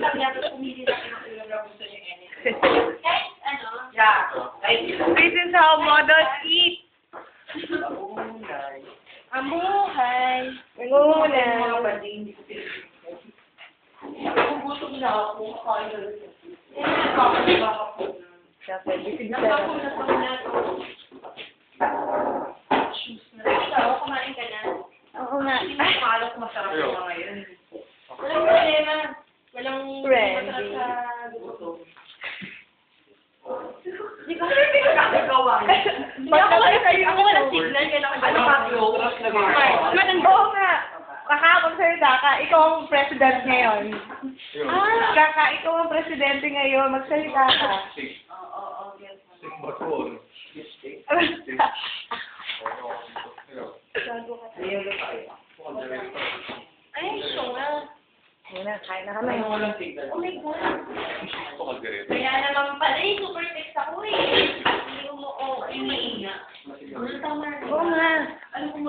lang yan, tapos pumili na kayo ng ulam na gusto niyo anything. Guys, ano? Yeah. This is how models eat. Ang buhay. Mga Nangunan. bading. Gugutom na ako, kakain na rin. Nakakaliwa ako. Siyempre, busy-busy Nakapuna na. pa na to. Shoes na. Ikaw, kumain ka na. Oo nga. Hindi mo akala ko masarap yung mga yun. Walang problema. Walang Friendly. masarap sa gusto. Hindi ko nagagawa. Hindi ako walang signal, kailangan Ano ka, Oras na Oo nga. Magsalita ka. Ikaw ang president ngayon. Ikaw ang presidente ngayon. Magsalita ka. Oo, yes. Ay, show na. Muna, kain na kami. Oh my God. Kaya naman pala super text ako eh. Hindi mo, oh, yung mainga. Tama na. Oo nga. Ano kung